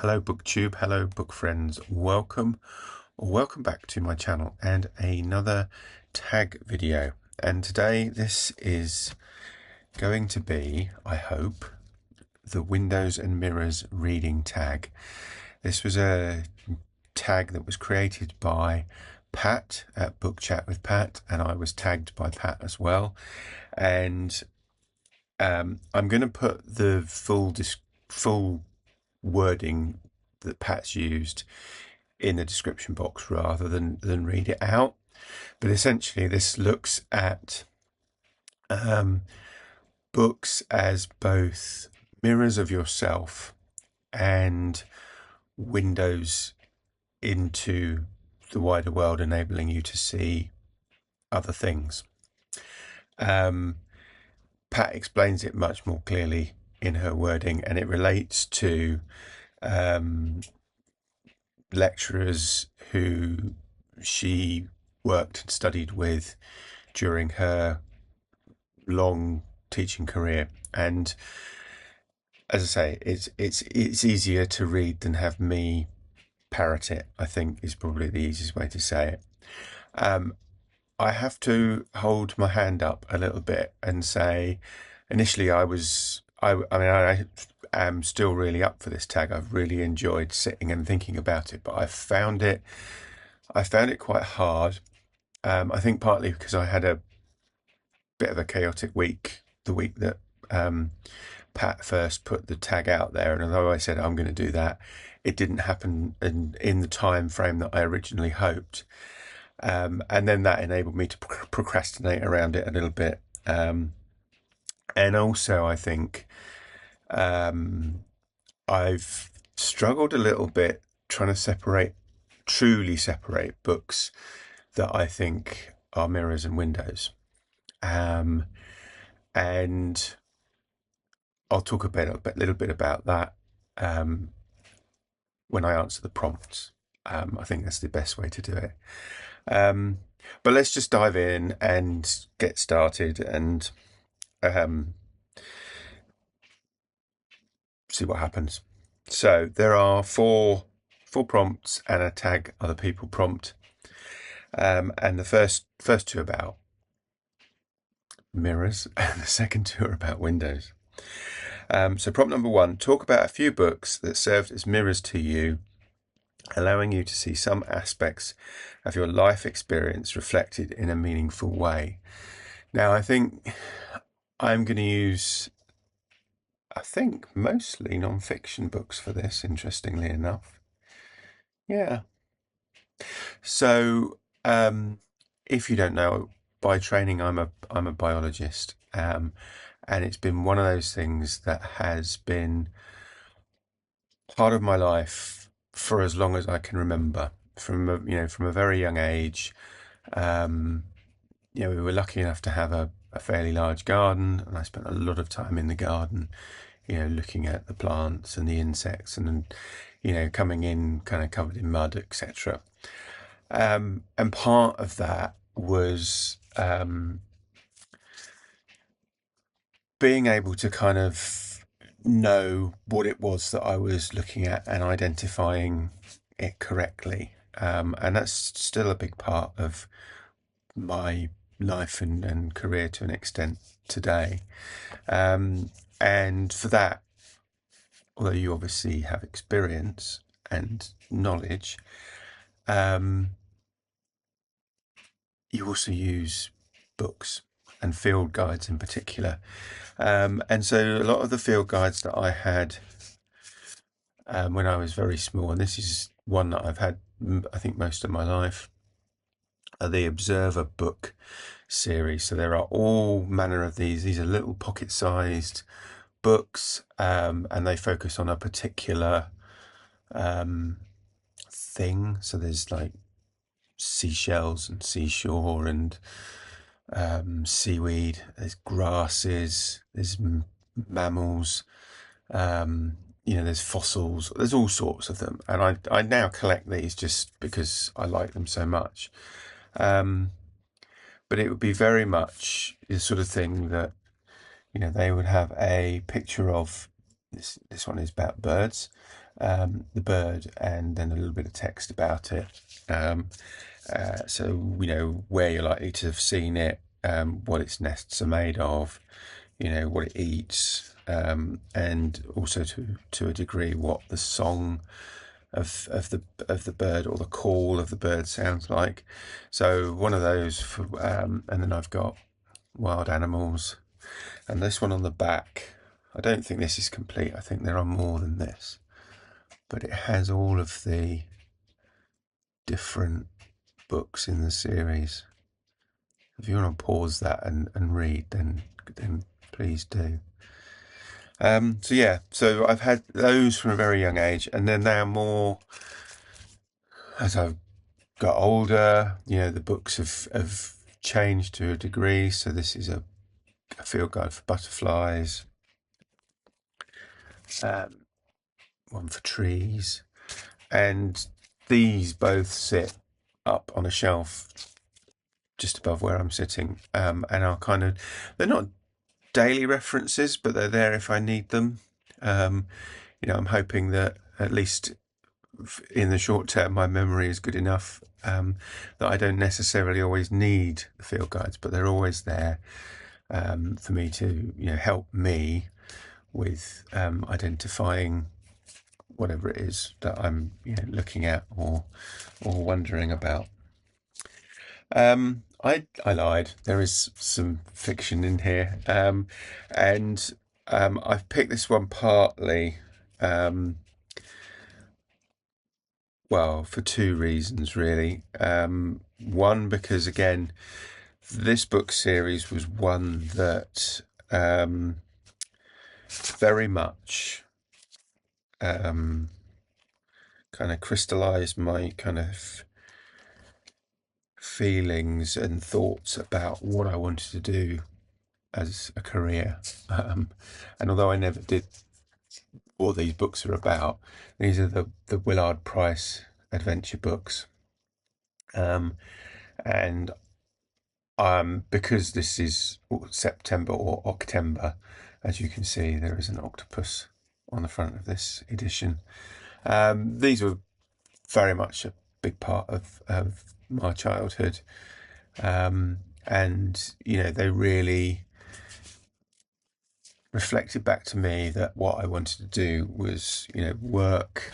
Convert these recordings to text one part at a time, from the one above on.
Hello booktube, hello book friends, welcome back to my channel and another tag video. And today this is going to be, I hope, the Windows and Mirrors reading tag. This was a tag that was created by Pat at Book Chat with Pat, and I was tagged by Pat as well. And I'm going to put the full wording that Pat's used in the description box rather than read it out. But essentially this looks at books as both mirrors of yourself and windows into the wider world, enabling you to see other things. Pat explains it much more clearly in her wording, and it relates to lecturers who she worked and studied with during her long teaching career. And as I say, it's easier to read than have me parrot it, I think, is probably the easiest way to say it. I have to hold my hand up a little bit and say, initially I am still really up for this tag. I've really enjoyed sitting and thinking about it, but I found it quite hard. I think partly because I had a bit of a chaotic week, the week that Pat first put the tag out there, and although I said I'm going to do that, it didn't happen in the time frame that I originally hoped. And then that enabled me to procrastinate around it a little bit. And also I think I've struggled a little bit trying to truly separate books that I think are mirrors and windows. And I'll talk a little bit about that when I answer the prompts. I think that's the best way to do it. But let's just dive in and get started and see what happens. So there are four prompts and a tag other people prompt. And the first two are about mirrors and the second two are about windows. So prompt number 1, talk about a few books that served as mirrors to you, allowing you to see some aspects of your life experience reflected in a meaningful way. Now, I think I'm going to use, mostly non-fiction books for this, interestingly enough. Yeah. So, if you don't know, by training, I'm a biologist, and it's been one of those things that has been part of my life for as long as I can remember. From a very young age, we were lucky enough to have a fairly large garden, and I spent a lot of time in the garden, looking at the plants and the insects, and coming in kind of covered in mud, etc. And part of that was being able to kind of know what it was that I was looking at and identifying it correctly. And that's still a big part of my life and career to an extent today. And for that, although you obviously have experience and knowledge, you also use books and field guides in particular. And so a lot of the field guides that I had when I was very small, and this is one that I've had, I think, most of my life, are the Observer book series. So there are all manner of these. These are little pocket-sized books, and they focus on a particular thing. So there's like seashells and seashore and seaweed, there's grasses, there's mammals, there's fossils, there's all sorts of them, and I now collect these just because I like them so much. But it would be very much the sort of thing that they would have a picture of. This one is about birds, the bird, and then a little bit of text about it. So you know where you're likely to have seen it, what its nests are made of, you know what it eats, and also to a degree what the song of the bird or the call of the bird sounds like. So one of those for, and then I've got wild animals, and this one on the back. I don't think this is complete. I think there are more than this, but it has all of the different books in the series. If you want to pause that and read, then please do. So yeah, so I've had those from a very young age, and then now more as I've got older. You know, the books have changed to a degree. So this is a field guide for butterflies, one for trees, and these both sit up on a shelf just above where I'm sitting, and are kind of, they're not daily references, but they're there if I need them. You know, I'm hoping that at least in the short term, my memory is good enough that I don't necessarily always need the field guides, but they're always there for me to, you know, help me with identifying whatever it is that I'm, you know, looking at or wondering about. I lied. There is some fiction in here, and I've picked this one partly, well, for two reasons really. One, because again, this book series was one that very much kind of crystallized my kind of feelings and thoughts about what I wanted to do as a career. And although I never did what these books are about, these are the Willard Price adventure books. And because this is September or October, as you can see, there is an octopus on the front of this edition. These were very much a big part of my childhood. And, you know, they really reflected back to me that what I wanted to do was, you know, work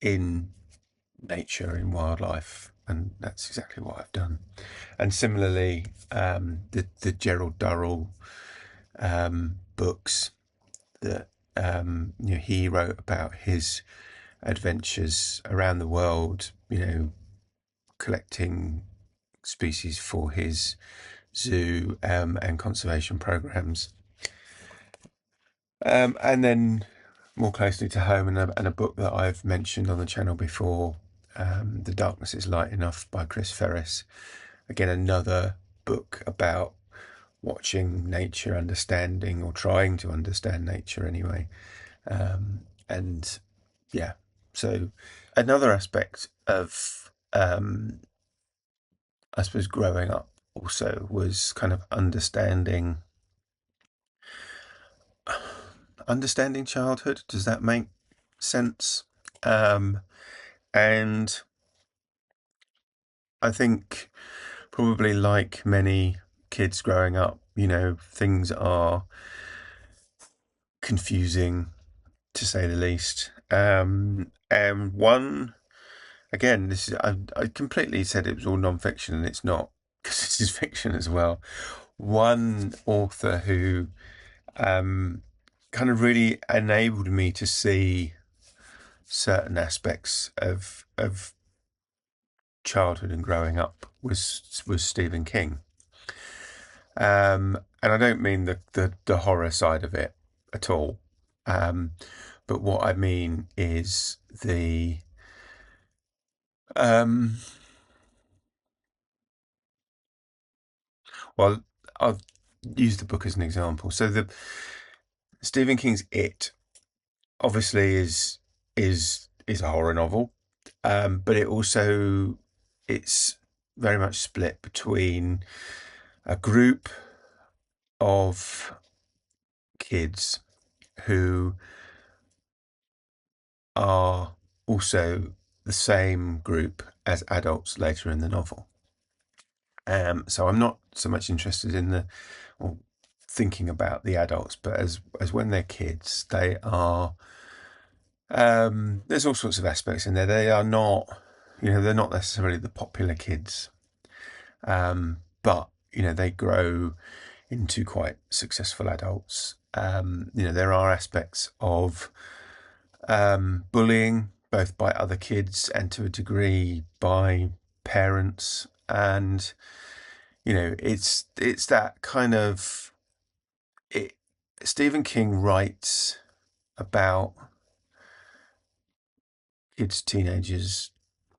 in nature, in wildlife, and that's exactly what I've done. And similarly, the Gerald Durrell books that you know, he wrote about his adventures around the world, you know, collecting species for his zoo and conservation programs. And then more closely to home, and a book that I've mentioned on the channel before, The Darkness is Light Enough by Chris Ferris. Again, another book about watching nature, understanding, or trying to understand nature anyway. And yeah, so another aspect of, I suppose, growing up also was kind of understanding childhood. Does that make sense? And I think probably like many kids growing up, you know, things are confusing to say the least. And one, again, this is, I completely said it was all non-fiction, and it's not, because this is fiction as well. One author who kind of really enabled me to see certain aspects of childhood and growing up was Stephen King. And I don't mean the horror side of it at all. But what I mean is the well, I'll use the book as an example. So the Stephen King's It obviously is a horror novel, but it's very much split between a group of kids who are also the same group as adults later in the novel. So I'm not so much interested in or thinking about the adults, but as when they're kids, they are. There's all sorts of aspects in there. They are not, they're not necessarily the popular kids, but they grow into quite successful adults. There are aspects of bullying, both by other kids and to a degree by parents, and it's that kind of it. Stephen King writes about kids, teenagers.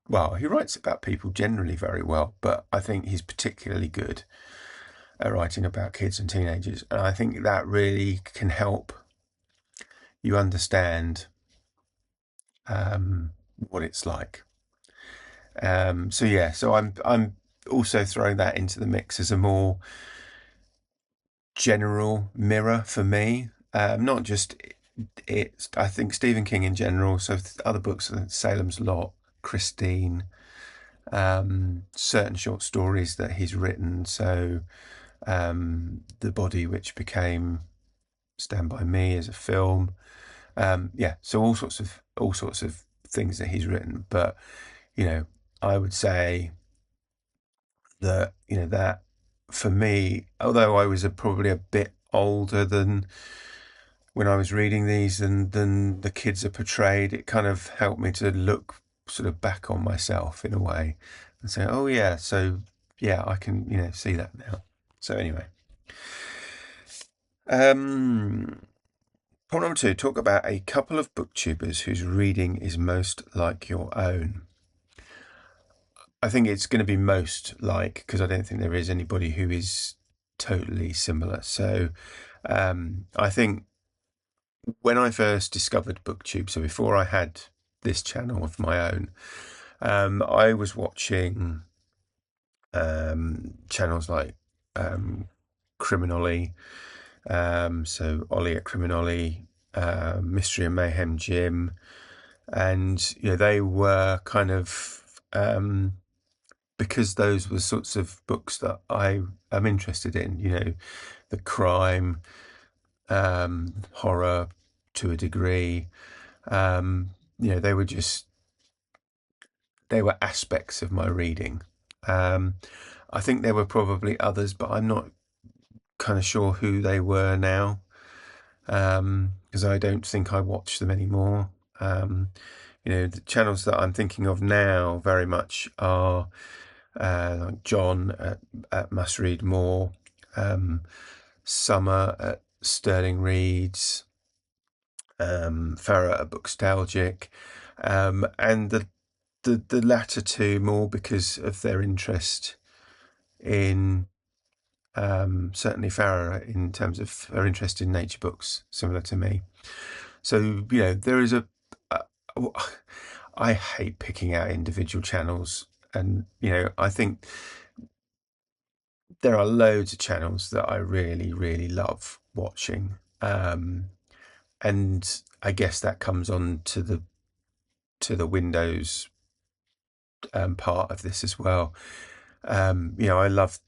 Well, he writes about people generally very well, but I think he's particularly good at writing about kids and teenagers, and I think that really can help you understand what it's like. So I'm also throwing that into the mix as a more general mirror for me, not just it. I think Stephen King in general. So other books, Salem's Lot, Christine, certain short stories that he's written. So The Body Which Became Stand By Me as a film. So all sorts of things that he's written. But I would say that that for me, although I was probably a bit older than when I was reading these than the kids are portrayed, it kind of helped me to look sort of back on myself in a way and say, oh yeah, so yeah, I can see that now. So anyway, point number 2, talk about a couple of booktubers whose reading is most like your own. I think it's going to be most like, because I don't think there is anybody who is totally similar. So I think when I first discovered booktube, so before I had this channel of my own, I was watching channels like Criminally, so Ollie at Criminally, Mystery and Mayhem Jim, and they were kind of because those were sorts of books that I am interested in, the crime, horror to a degree. They were aspects of my reading. I think there were probably others, but I'm not kind of sure who they were now, because I don't think I watch them anymore. The channels that I'm thinking of now very much are like John at Must Read More, Summer at Sterling Reads, Farah at Bookstalgic, and the latter two more because of their interest in certainly Farah in terms of her interest in nature books, similar to me. So there is I hate picking out individual channels, and I think there are loads of channels that I really, really love watching, and I guess that comes on to the Windows part of this as well. I love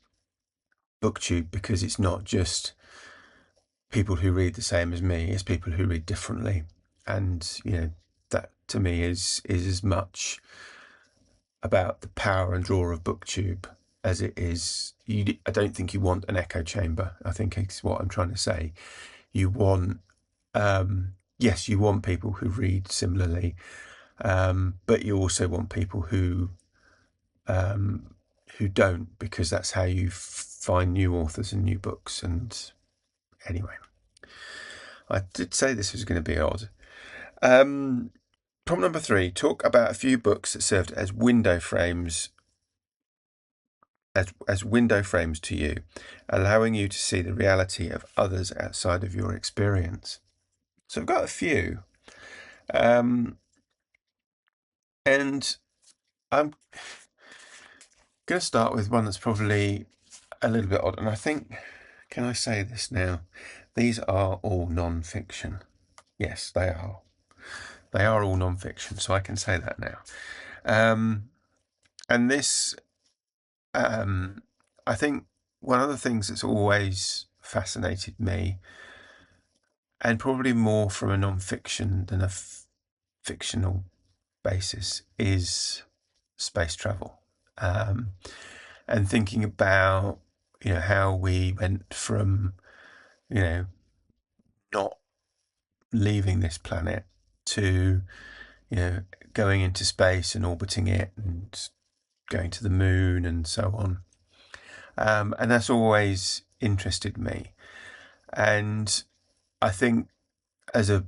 booktube because it's not just people who read the same as me, it's people who read differently, and that to me is as much about the power and draw of booktube as it is. I don't think you want an echo chamber. I think it's what I'm trying to say. You want yes, you want people who read similarly, but you also want people who don't, because that's how you find new authors and new books. And anyway, I did say this was going to be odd. Problem number 3, talk about a few books that served as window frames as window frames to you, allowing you to see the reality of others outside of your experience. So I've got a few, and I'm going to start with one that's probably a little bit odd, and I think, can I say this now? These are all non-fiction. Yes, they are. They are all non-fiction, so I can say that now. And this, I think one of the things that's always fascinated me, and probably more from a non-fiction than a fictional basis, is space travel. And thinking about, how we went from, not leaving this planet to, going into space and orbiting it and going to the moon and so on. And that's always interested me. And I think as a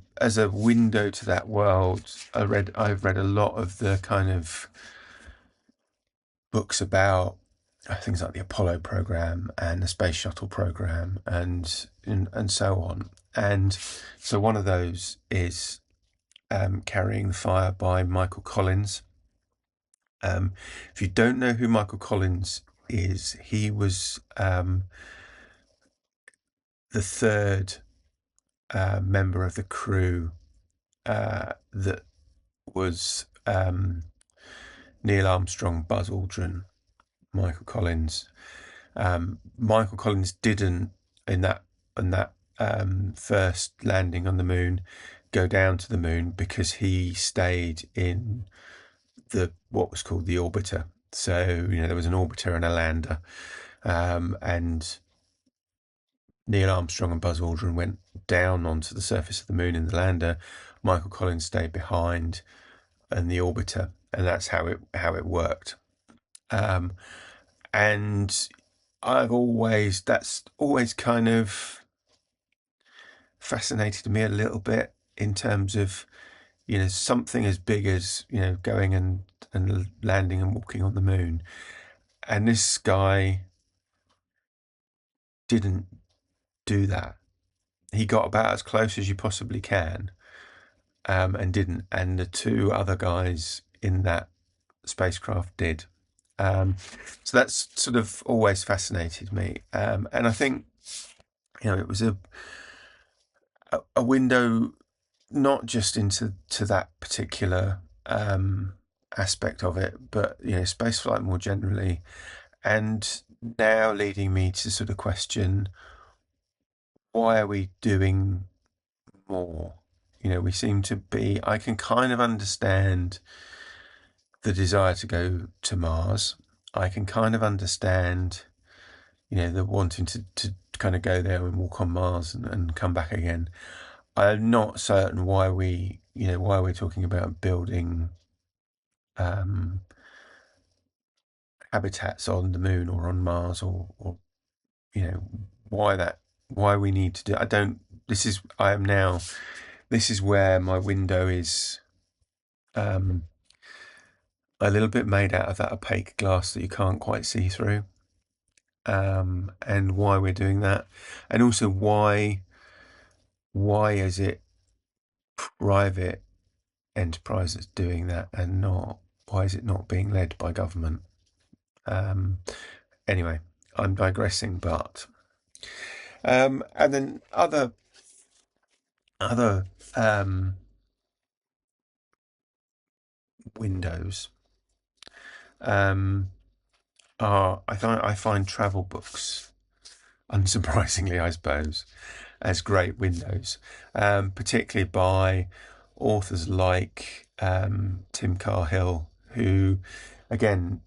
window to that world, I've read a lot of the kind of books about things like the Apollo program and the space shuttle program and so on. And so one of those is Carrying the Fire by Michael Collins. If you don't know who Michael Collins is, he was the third member of the crew that was Neil Armstrong, Buzz Aldrin, Michael Collins. Michael Collins didn't in that first landing on the moon go down to the moon because he stayed in what was called the orbiter. So there was an orbiter and a lander, and Neil Armstrong and Buzz Aldrin went down onto the surface of the moon in the lander. Michael Collins stayed behind in the orbiter, and that's how it worked. And that's always kind of fascinated me a little bit in terms of something as big as going and landing and walking on the moon, and this guy didn't do that. He got about as close as you possibly can, and didn't. And the two other guys in that spacecraft did. So that's sort of always fascinated me. And I think, it was a window not just into that particular aspect of it, but spaceflight more generally, and now leading me to sort of question, why are we doing more? We seem to be, I can kind of understand the desire to go to Mars. I can kind of understand, the wanting to kind of go there and walk on Mars and come back again. I'm not certain why we're talking about building habitats on the moon or on Mars, or why we need to do. This is where my window is a little bit made out of that opaque glass that you can't quite see through, and why we're doing that, and also why is it private enterprises doing that, and why is it not being led by government? Anyway, I'm digressing, but and then other windows I find travel books, unsurprisingly, I suppose, as great windows, particularly by authors like Tim Cahill, who, again,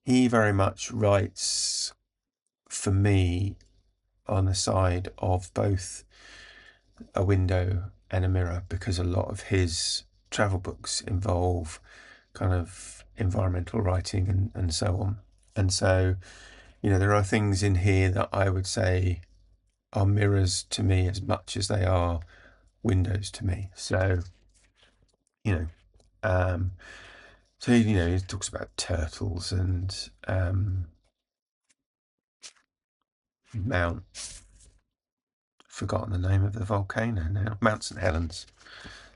he very much writes, for me, on the side of both a window and a mirror, because a lot of his travel books involve kind of environmental writing and so on. And so, there are things in here that I would say are mirrors to me as much as they are windows to me. So, he talks about turtles and forgotten the name of the volcano now, Mount St. Helens.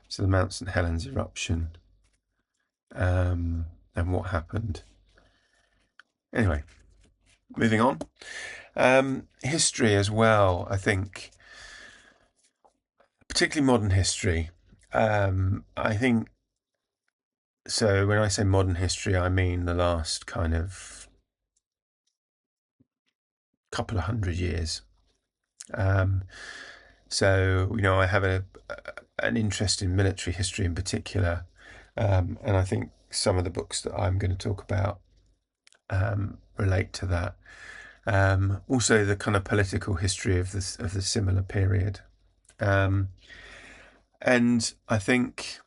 So the Mount St. Helens eruption, and what happened. Anyway, moving on. History as well, I think, particularly modern history. I think so. When I say modern history, I mean the last kind of couple of 100 years. So I have an interest in military history in particular, and I think some of the books that I'm going to talk about relate to that. Also, the kind of political history of the similar period, and I think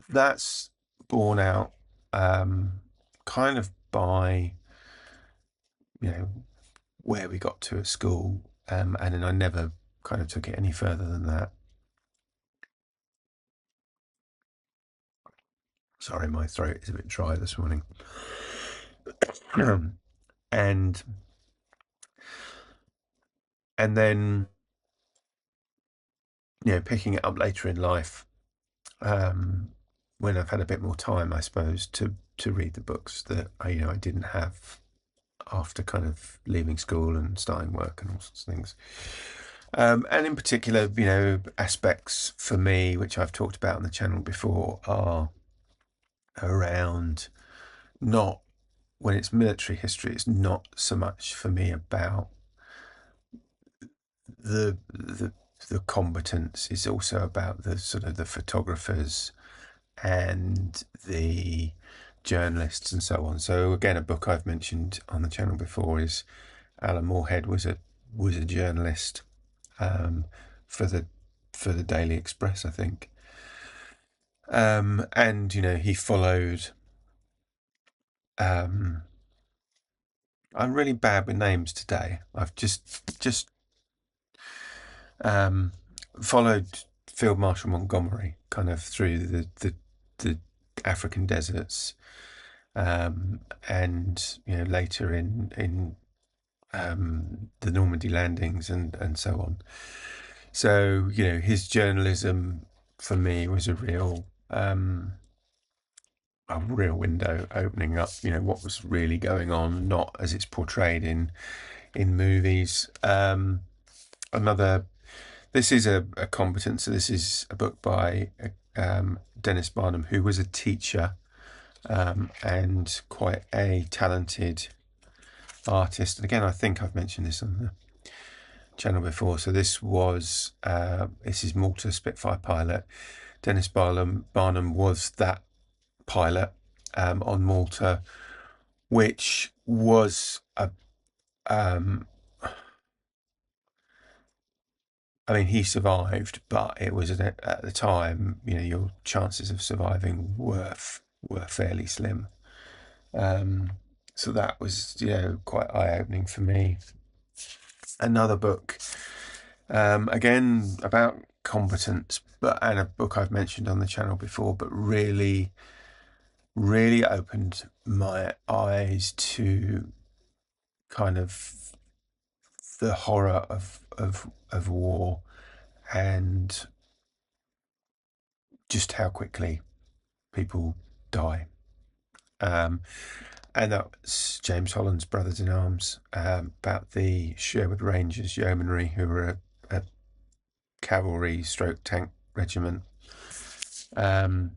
that's borne out kind of by where we got to at school, and then I never kind of took it any further than that. Sorry, my throat is a bit dry this morning. and then picking it up later in life, when I've had a bit more time, I suppose, to read the books that I didn't have after kind of leaving school and starting work and all sorts of things. And in particular, aspects for me, which I've talked about on the channel before, are around, not when it's military history, it's not so much for me about the combatants. It's also about the sort of the photographers and the journalists and so on. So again, a book I've mentioned on the channel before is Alan Moorhead was a journalist for the Daily Express, I think. And he followed. I'm really bad with names today. I've just followed Field Marshal Montgomery kind of through the African deserts, and later in the Normandy landings and so on. So his journalism for me was a real window opening up what was really going on, not as it's portrayed in movies. This is a competence. So this is a book by Dennis Barnum, who was a teacher and quite a talented artist. And again, I think I've mentioned this on the channel before. So this is Malta Spitfire pilot. Dennis Barnum was that pilot on Malta, which was he survived, but it was at the time, your chances of surviving were fairly slim. So that was, quite eye-opening for me. Another book, again about competence, and a book I've mentioned on the channel before, but really, really opened my eyes to kind of the horror of war and just how quickly people die. And that's James Holland's Brothers in Arms, about the Sherwood Rangers Yeomanry, who were a cavalry stroke tank regiment. And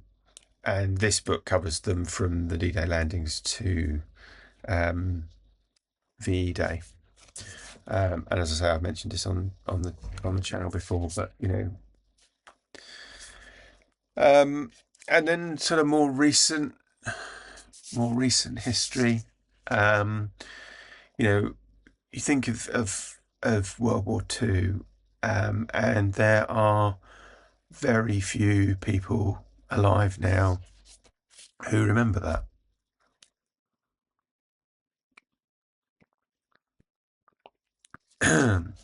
this book covers them from the D-Day landings to VE Day. And as I say, I've mentioned this on the channel before, but and then sort of more recent history. You think of World War II, and there are very few people alive now who remember that.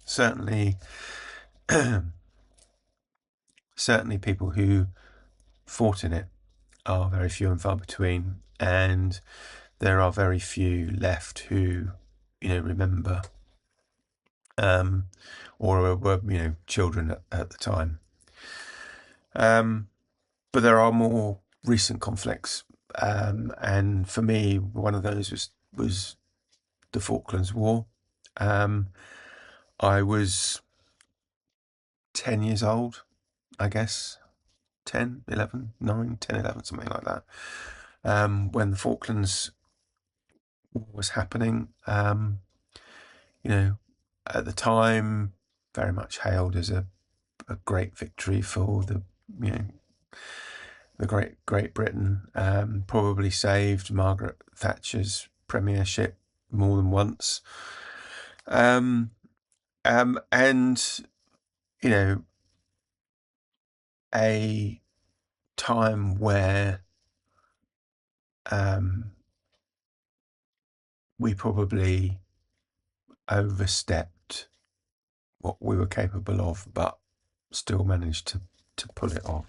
Certainly people who fought in it are very few and far between, and there are very few left who remember, or were children at the time. But there are more recent conflicts, and for me, one of those was the Falklands War. I was 10 years old, I guess. 10, 11, 9, 10, 11, something like that. When the Falklands War was happening, at the time, very much hailed as a great victory for the Great Britain. Probably saved Margaret Thatcher's premiership more than once. And a time where we probably overstepped what we were capable of, but still managed to pull it off.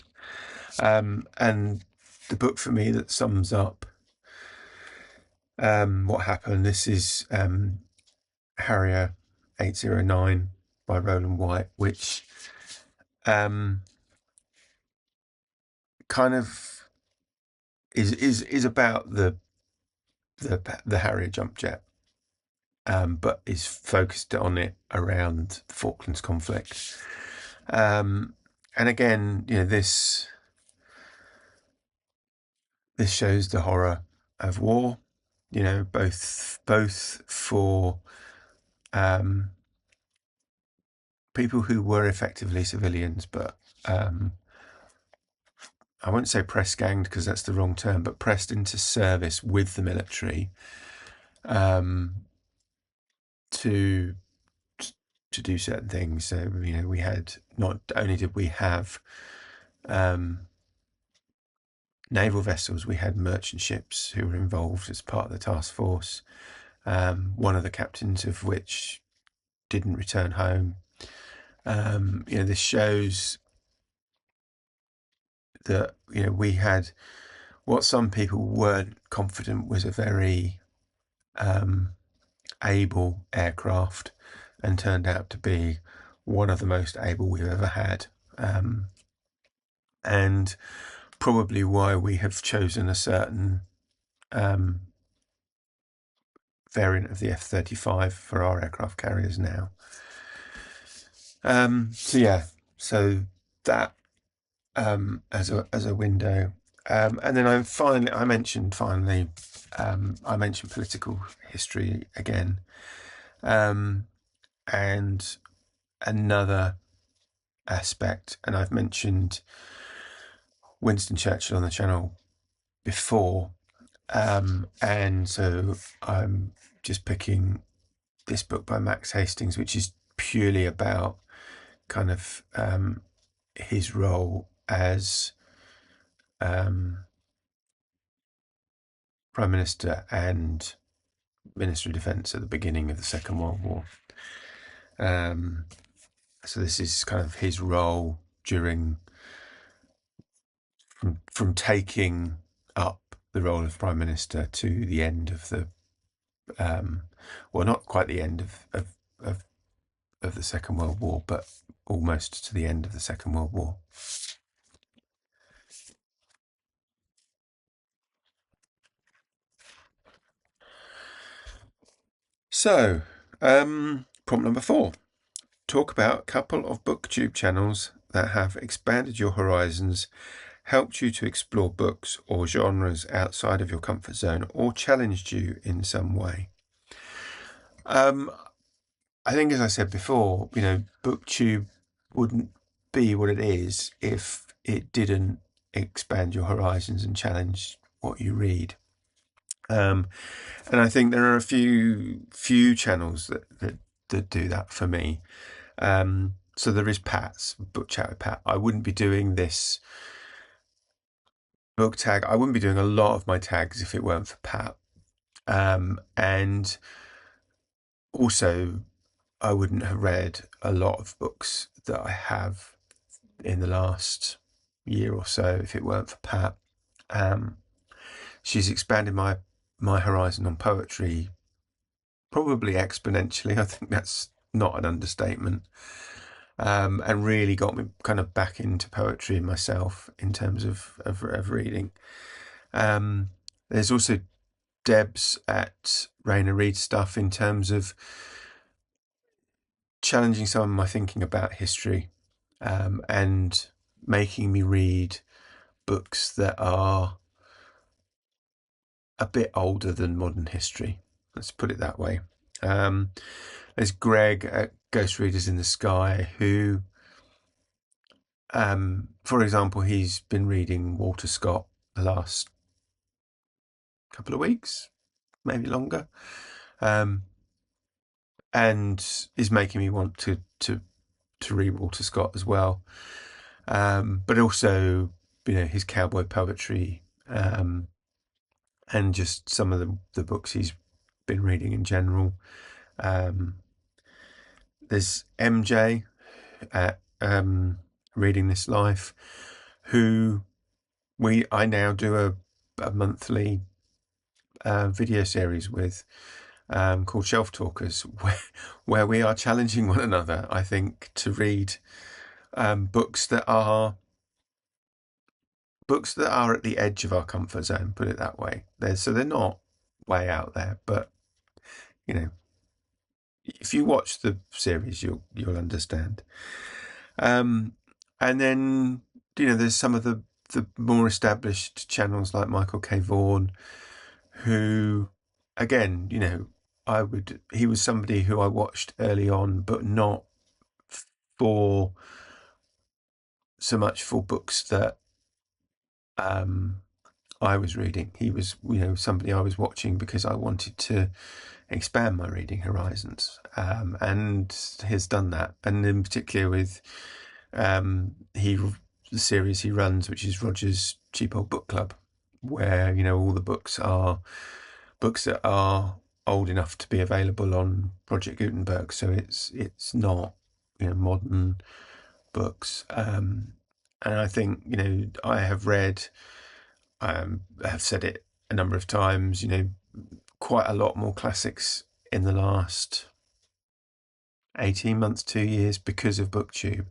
And the book for me that sums up what happened, this is Harrier 809 by Roland White, which kind of is about the Harrier jump jet, but is focused on it around the Falklands conflict. And again, this shows the horror of war, both for people who were effectively civilians, but I won't say press ganged because that's the wrong term, but pressed into service with the military to do certain things. So we had, not only did we have naval vessels, we had merchant ships who were involved as part of the task force. One of the captains of which didn't return home. This shows that we had what some people weren't confident was a very able aircraft, and turned out to be one of the most able we've ever had, and probably why we have chosen a certain variant of the F-35 for our aircraft carriers now. So that as a window, and then I mentioned political history again, and another aspect, and I've mentioned Winston Churchill on the channel before, and so I'm just picking this book by Max Hastings, which is purely about kind of his role as Prime Minister and Minister of Defence at the beginning of the Second World War. So this is kind of his role during, from taking up the role of Prime Minister to the end of the, well, not quite the end of the Second World War, but almost to the end of the Second World War. So, prompt number 4. Talk about a couple of booktube channels that have expanded your horizons, helped you to explore books or genres outside of your comfort zone, or challenged you in some way. I think, as I said before, booktube wouldn't be what it is if it didn't expand your horizons and challenge what you read. And I think there are a few channels that do that for me. So there is Pat's Book Chat with Pat. I wouldn't be doing this book tag. I wouldn't be doing a lot of my tags if it weren't for Pat. And also, I wouldn't have read a lot of books that I have in the last year or so if it weren't for Pat. She's expanded my horizon on poetry probably exponentially. I think that's not an understatement. And really got me kind of back into poetry myself in terms of reading. There's also Debs at Rainer Read stuff in terms of challenging some of my thinking about history. and making me read books that are a bit older than modern history. Let's put it that way. There's Greg at Ghost Readers in the Sky, who, for example, he's been reading Walter Scott the last couple of weeks, maybe longer, and is making me want to read Walter Scott as well. But also, his cowboy poetry, and just some of the books he's been reading in general. There's MJ at Reading This Life, who I now do a monthly video series with, called Shelf Talkers, where we are challenging one another, I think, to read books that are at the edge of our comfort zone, put it that way. They're not way out there, but if you watch the series, you'll understand. And then there's some of the more established channels like Michael K. Vaughan, who, again, he was somebody who I watched early on, but not for so much for books that I was reading. He was, somebody I was watching because I wanted to expand my reading horizons, and has done that. And in particular with the series he runs, which is Roger's Cheap Old Book Club, where all the books are books that are old enough to be available on Project Gutenberg. So it's not modern books, and I think I have read, I have said it a number of times, quite a lot more classics in the last 18 months, 2 years, because of BookTube.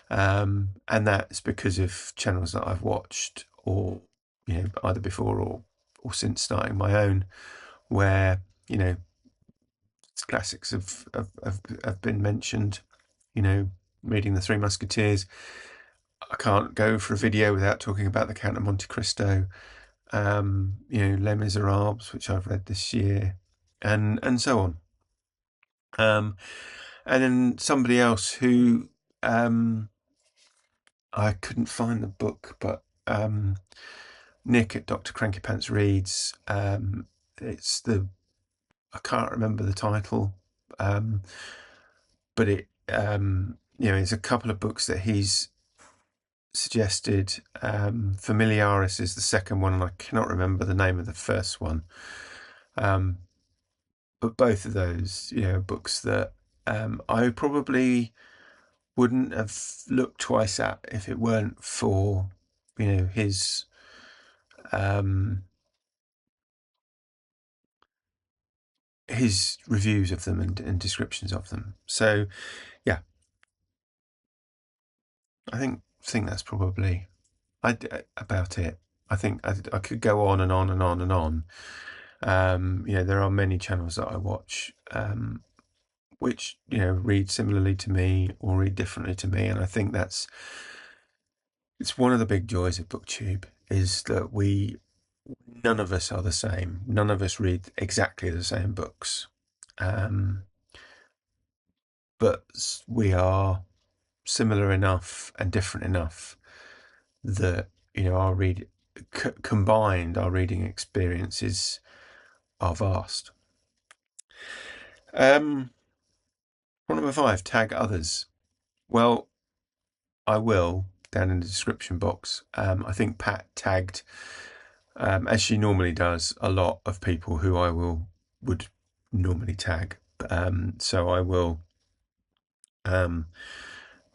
And that's because of channels that I've watched, or either before or since starting my own, where classics have been mentioned. Reading The Three Musketeers. I can't go for a video without talking about The Count of Monte Cristo. Les Miserables, which I've read this year, and so on. And then somebody else who, I couldn't find the book, but Nick at Dr. Cranky Pants Reads. It's I can't remember the title, but it's a couple of books that he's suggested. Familiaris is the second one, and I cannot remember the name of the first one. But both of those, books that I probably wouldn't have looked twice at if it weren't for, his reviews of them and descriptions of them. So, yeah, I think that's probably about it. I think I could go on and on and on and on. There are many channels that I watch, which read similarly to me or read differently to me, and I think it's one of the big joys of BookTube, is that none of us are the same. None of us read exactly the same books, but we are similar enough and different enough that our combined our reading experiences are vast. Point number 5: tag others. Well, I will, down in the description box. I think Pat tagged, as she normally does, a lot of people who I would normally tag. So I will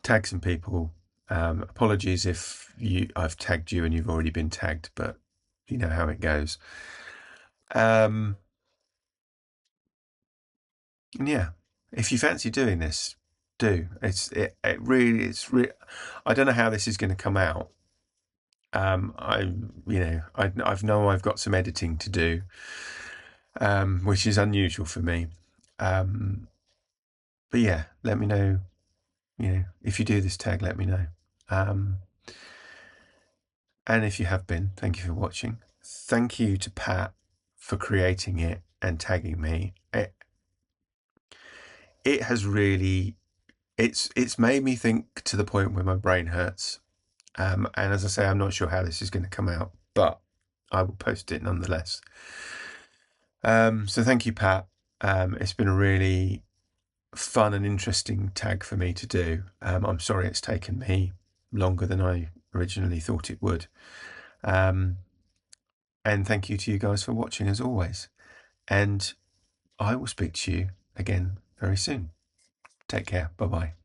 tag some people. Apologies if I've tagged you and you've already been tagged, but you know how it goes. Yeah, if you fancy doing this, do. It's really. I don't know how this is going to come out. I know I've got some editing to do, which is unusual for me. But yeah, let me know if you do this tag, let me know. And if you have been, thank you for watching. Thank you to Pat for creating it and tagging me. It has really, it's made me think to the point where my brain hurts. And as I say, I'm not sure how this is going to come out, but I will post it nonetheless. So thank you, Pat. It's been a really fun and interesting tag for me to do. I'm sorry it's taken me longer than I originally thought it would. And thank you to you guys for watching as always. And I will speak to you again very soon. Take care. Bye-bye.